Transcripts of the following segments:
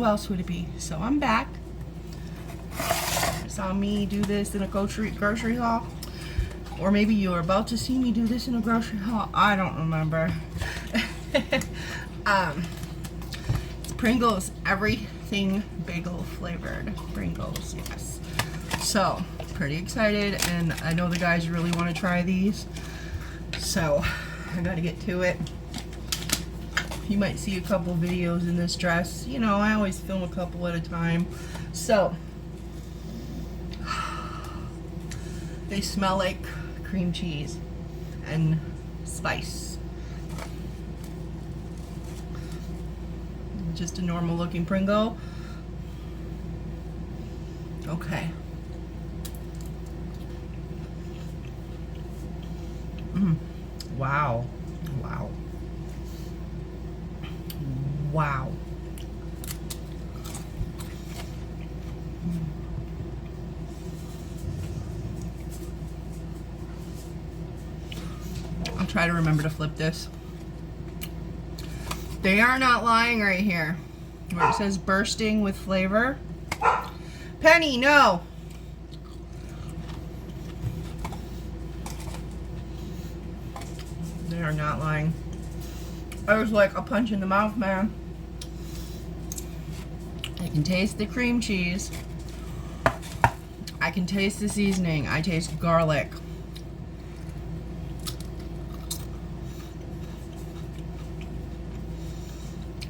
who else would it be? So I'm back. Saw me do this in a grocery haul. Or maybe you were about to see me do this in a grocery haul. I don't remember. It's Pringles, everything bagel flavored. Pringles, yes. So, pretty excited, and I know the guys really want to try these. So, I gotta get to it. You might see a couple videos in this dress. You know, I always film a couple at a time. So, they smell like cream cheese and spice. Just a normal looking Pringle. Okay. Wow. Wow. Wow. I'll try to remember to flip this. They are not lying right here. Where it says bursting with flavor. Penny, no! They are not lying. It was like a punch in the mouth, man. I can taste the cream cheese. I can taste the seasoning. I taste garlic.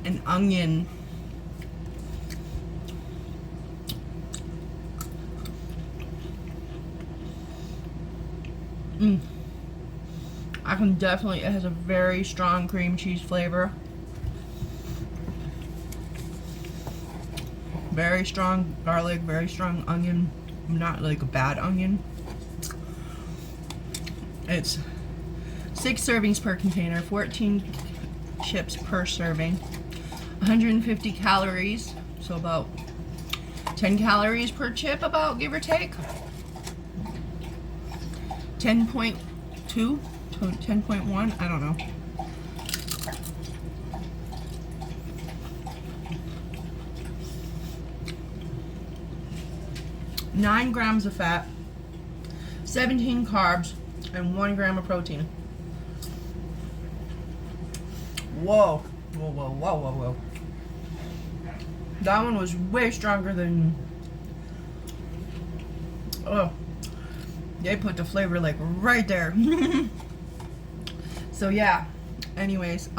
An onion. I can definitely, it has a very strong cream cheese flavor. Very strong garlic, very strong onion. Not like a bad onion. It's 6 servings per container, 14 chips per serving, 150 calories, so about 10 calories per chip, about, give or take. 10.2 to 10.1, I don't know. Nine grams of fat, 17 carbs, and 1 gram of protein. Whoa. Whoa, whoa, whoa, whoa, whoa. That one was way stronger than... Oh. They put the flavor like right there. So yeah. Anyways,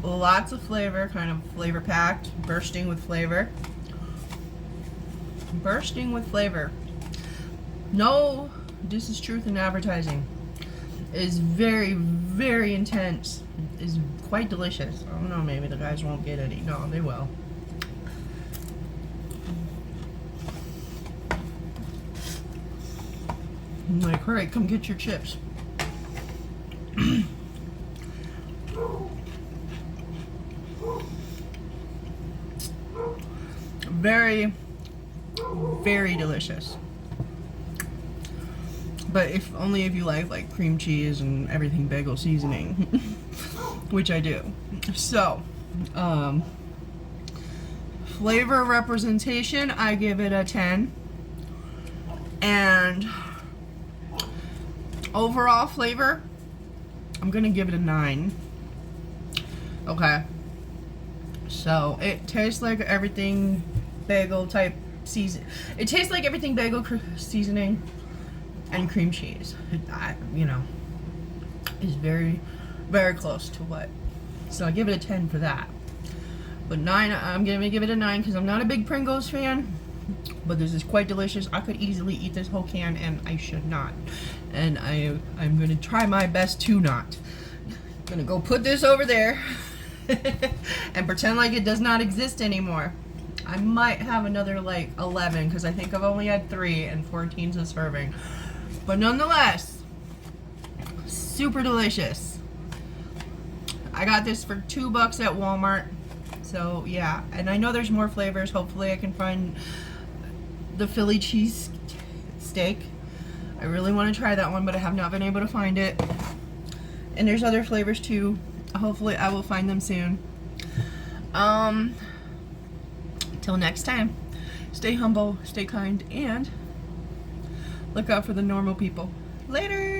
lots of flavor, kind of flavor packed, bursting with flavor. Bursting with flavor. No, this is truth in advertising. Is very, very intense. Is quite delicious. I don't know, maybe the guys won't get any. No, they will. I'm like, hurry, come get your chips. Very, very delicious. But if only if you like cream cheese and everything bagel seasoning, which I do. So, flavor representation, I give it a 10. And overall flavor, I'm gonna give it a 9. Okay. So it tastes like everything bagel type season. It tastes like everything bagel seasoning and cream cheese. You know, is very, very close to what. So I give it a 10 for that. But 9, I'm gonna give it a 9 because I'm not a big Pringles fan. But this is quite delicious. I could easily eat this whole can, and I should not. And I'm gonna try my best to not. I'm gonna go put this over there and pretend like it does not exist anymore. I might have another like 11 because I think I've only had 3 and 14's a serving. But nonetheless, super delicious. I got this for $2 at Walmart. So yeah, and I know there's more flavors. Hopefully I can find the Philly cheese steak. I really want to try that one, but I have not been able to find it. And there's other flavors too. Hopefully I will find them soon. Till next time, stay humble, stay kind, and look out for the normal people. Later.